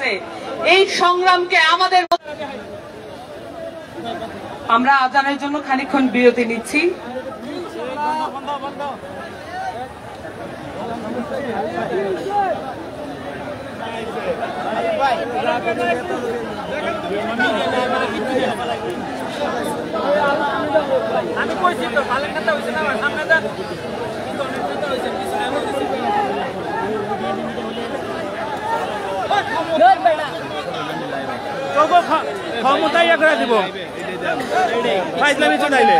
গেছে। এই সংগ্রামকে আমাদের আমরা আজানের জন্য খানিকক্ষণ বিরতি নিচ্ছি। আমি কইছি তো ভালো কথা হইছে না আমার সামনে দা ক্ষমতাই করে দিব ফাইজলামি চলাইলে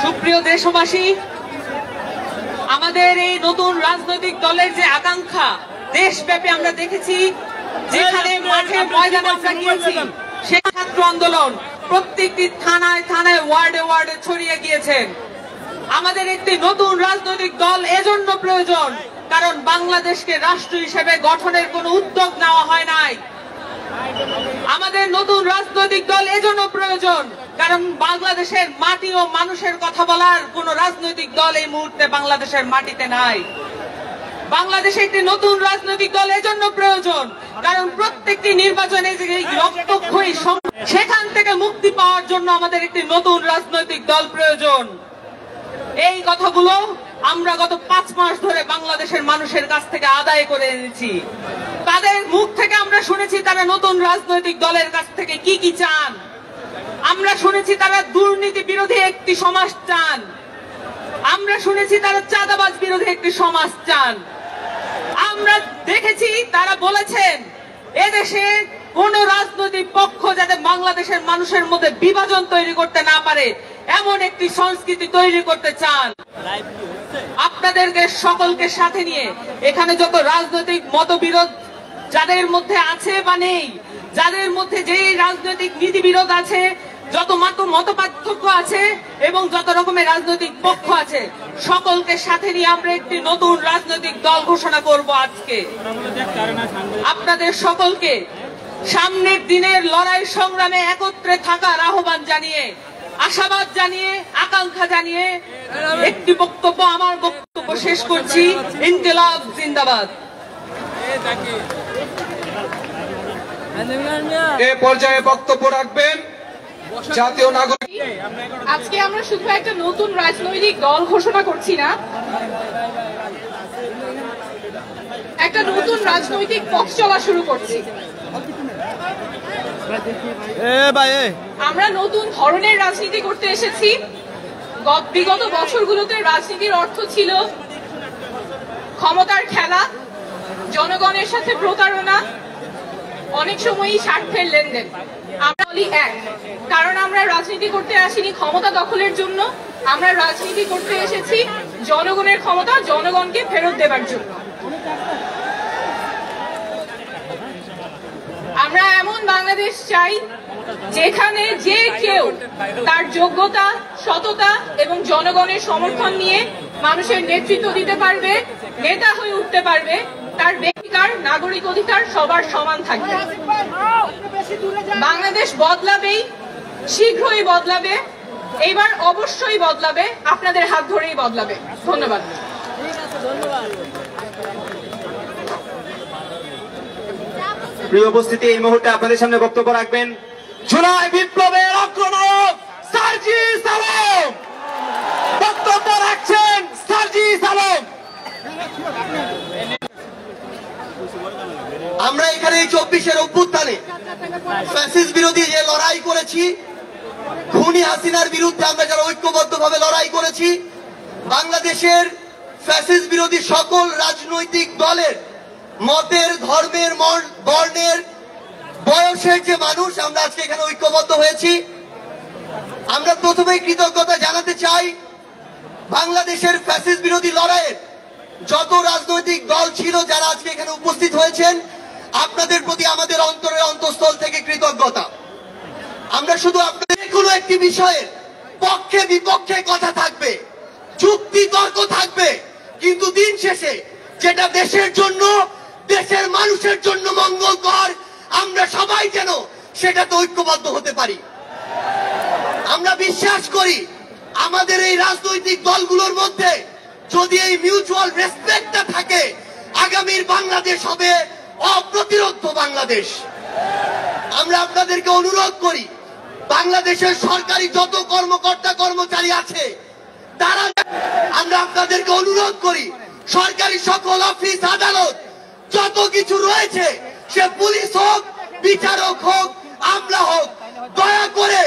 সুপ্রিয় দেশবাসী, আমাদের এই নতুন রাজনৈতিক দলের যে আকাঙ্ক্ষা দেশব্যাপী আমরা দেখেছি, যেখানে মাঠে ময়দানে আমরা গিয়েছি, সে ছাত্র আন্দোলন প্রত্যেকটি থানায় থানায় ওয়ার্ডে ওয়ার্ডে ছড়িয়ে গিয়েছেন। আমাদের একটি নতুন রাজনৈতিক দল এজন্য প্রয়োজন, কারণ বাংলাদেশকে রাষ্ট্র হিসেবে গঠনের কোনো উদ্যোগ নেওয়া হয় নাই। আমাদের নতুন রাজনৈতিক দল এজন্য প্রয়োজন, কারণ বাংলাদেশের মাটি ও মানুষের কথা বলার কোন রাজনৈতিক দল এই মুহূর্তে বাংলাদেশের মাটিতে নাই। বাংলাদেশে একটি নতুন রাজনৈতিক দল এজন্য প্রয়োজন, কারণ প্রত্যেকটি নির্বাচনে যে রক্তক্ষয়ী সেখান থেকে মুক্তি পাওয়ার জন্য আমাদের একটি নতুন রাজনৈতিক দল প্রয়োজন। এই কথাগুলো আমরা গত 5 মাস ধরে বাংলাদেশের মানুষের কাছ থেকে আদায় করে এনেছি। তাদের মুখ থেকে আমরা শুনেছি তারা নতুন রাজনৈতিক দলের কাছ থেকে কি কি চান। আমরা শুনেছি তারা দুর্নীতি বিরোধী একটি সমাজ চান। আমরা শুনেছি তারা চাঁদাবাজ বিরোধী একটি সমাজ চান। আমরা দেখেছি তারা বলেছেন এদেশে কোন রাজনৈতিক পক্ষ যাতে বাংলাদেশের মানুষের মধ্যে বিভাজন তৈরি করতে না পারে এমন একটি সংস্কৃতি তৈরি করতে চান। আপনাদেরকে সকলকে সাথে নিয়ে এখানে যত রাজনৈতিক মতবিরোধ যাদের মধ্যে আছে বা নেই, যাদের মধ্যে যে রাজনৈতিক নীতিবিরোধ আছে, যত মত পার্থক্য আছে এবং যত রকমের রাজনৈতিক পক্ষ আছে, সকলকে সাথে নিয়ে আমরা একটি নতুন রাজনৈতিক দল ঘোষণা করব আজকে। আপনাদের সকলকে সামনের দিনের লড়াই সংগ্রামে একত্রে থাকার আহ্বান জানিয়ে, আশাবাদ জানিয়ে, আকাঙ্ক্ষা জানিয়ে একটি বক্তব্য, আমার বক্তব্য শেষ করছি। ইনকিলাব জিন্দাবাদ। এ পর্যায়ে বক্তব্য রাখবেন জাতীয় নাগরিক। আজকে আমরা শুধু একটা নতুন রাজনৈতিক দল ঘোষণা করছি না, একটা নতুন রাজনৈতিক পথ চলা শুরু করছি। আমরা নতুন ধরনের রাজনীতি করতে এসেছি। বিগত বছরগুলোতে রাজনীতির অর্থ ছিল ক্ষমতার খেলা, জনগণের সাথে প্রতারণা, অনেক সময়ই স্বার্থের লেনদেন। আমরা বলি এক, কারণ আমরা রাজনীতি করতে আসিনি ক্ষমতা দখলের জন্য, আমরা রাজনীতি করতে এসেছি জনগণের ক্ষমতা জনগণকে ফেরত দেবার জন্য। আমরা এমন বাংলাদেশ চাই যেখানে যে কেউ তার যোগ্যতা, সততা এবং জনগণের সমর্থন নিয়ে মানুষের নেতৃত্ব দিতে পারবে, নেতা হয়ে উঠতে পারবে, তার ব্যক্তিকার নাগরিক অধিকার সবার সমান থাকবে। বাংলাদেশ বদলাবেই, শীঘ্রই বদলাবে, এবার অবশ্যই বদলাবে, আপনাদের হাত ধরেই বদলাবে। ধন্যবাদ। প্রিয় উপস্থিতি, এই মুহূর্তে আপনাদের সামনে বক্তব্য রাখবেন জুলাই বিপ্লবের অগ্রনায়ক সার্জিস আলম। বক্তব্য রাখছেন সার্জিস আলম। আমরা এখানে 24-এর অভ্যুত্থানে ফ্যাসিস্ট বিরোধী যে লড়াই করেছি, খুনি হাসিনার বিরুদ্ধে আমরা যারা ঐক্যবদ্ধভাবে লড়াই করেছি, বাংলাদেশের ফ্যাসিস্ট বিরোধী সকল রাজনৈতিক দলের মতের, ধর্মের, বর্ণের, বয়সের যে মানুষ আমরা আজকে এখানে ঐক্যবদ্ধ হয়েছি, আমরা প্রথমেই কৃতজ্ঞতা জানাতে চাই বাংলাদেশের ফ্যাসিস্ট বিরোধী লড়াইয়ের যত রাজনৈতিক দল ছিল যারা আজকে এখানে উপস্থিত হয়েছেন, আপনাদের প্রতি আমাদের অন্তরের অন্তঃস্থল থেকে কৃতজ্ঞতা। আমরা শুধু আপনাদের কোনো একটি বিষয়ের পক্ষে বিপক্ষে কথা থাকবে, যুক্তি তর্ক থাকবে, কিন্তু দিন শেষে যেটা দেশের জন্য, দেশের মানুষের জন্য মঙ্গলকর, আমরা সবাই যেন সেটাতে ঐক্যবদ্ধ হতে পারি। আমরা বিশ্বাস করি আমাদের এই রাজনৈতিক দলগুলোর মধ্যে যদি এই মিউচুয়াল রেসপেক্টটা থাকে, আগামীর বাংলাদেশ হবে অপ্রতিরোধ্য বাংলাদেশ। আমরা আপনাদেরকে অনুরোধ করি, বাংলাদেশের সরকারি যত কর্মকর্তা কর্মচারী আছে তারা, আমরা আপনাদেরকে অনুরোধ করি সরকারি সকল অফিস আদালত যত কিছু রয়েছে, সে পুলিশ হোক, বিচারক হোক, আমলা হোক, দয়া করে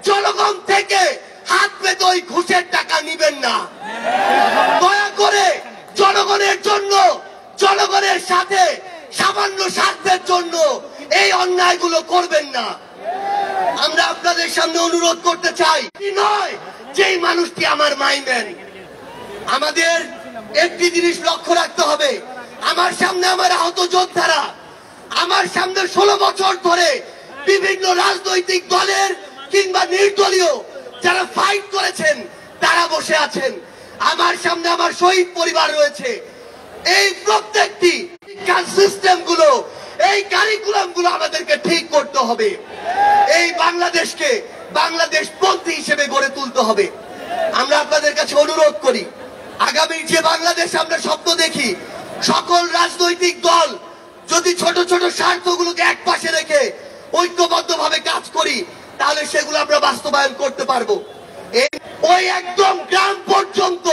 জনগণ থেকে হাত পেতে ওই ঘুষের টাকা নিবেন না। দয়া করে জনগণের জন্য, জনগণের সাথে সামান্য স্বার্থের জন্য এই অন্যায়গুলো করবেন না। আমরা আপনাদের সামনে অনুরোধ করতে চাই, নয় যেই মানুষটি আমার মাইন্ডেন। আমাদের একটি জিনিস লক্ষ্য রাখতে হবে, আমার সামনে আমার আহত যোদ্ধারা, আমার সামনে 16 বছর ধরে বিভিন্ন রাজনৈতিক দলের কিংবা নির্দলীয় যারা ফাইট করেছেন তারা বসে আছেন। আমার সামনে আমার শহীদ পরিবার রয়েছে। এই প্রত্যেকটি শিক্ষা সিস্টেম গুলো, এই কারিকুলাম গুলো আমাদেরকে ঠিক করতে হবে। এই বাংলাদেশকে বাংলাদেশ পন্থী হিসেবে গড়ে তুলতে হবে। আমরা আপনাদের কাছে অনুরোধ করি, আগামী যে বাংলাদেশ আমরা স্বপ্ন দেখি, সকল রাজনৈতিক দল যদি ছোট ছোট স্বার্থগুলোকে এক পাশে রেখে ঐক্যবদ্ধভাবে কাজ করি, তাহলে সেগুলো আমরা বাস্তবায়ন করতে পারবো। ওই একদম গ্রাম পর্যন্ত,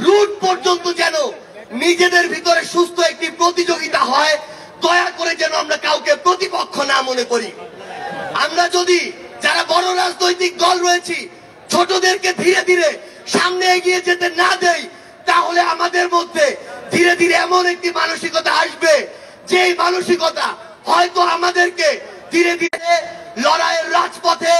রুট পর্যন্ত যেন নিজেদের ভিতরে সুস্থ একটি প্রতিযোগিতা হয়। দয়া করে যেন আমরা কাউকে প্রতিপক্ষ না মনে করি। আমরা যদি যারা বড় রাজনৈতিক দল রয়েছি ছোটদেরকে ধীরে ধীরে সামনে এগিয়ে যেতে না দেই, তাহলে আমাদের মধ্যে ধীরে ধীরে এমন একটি মানসিকতা আসবে, যে মানসিকতা হয়তো আমাদেরকে ধীরে ধীরে লড়াইয়ের রাজপথে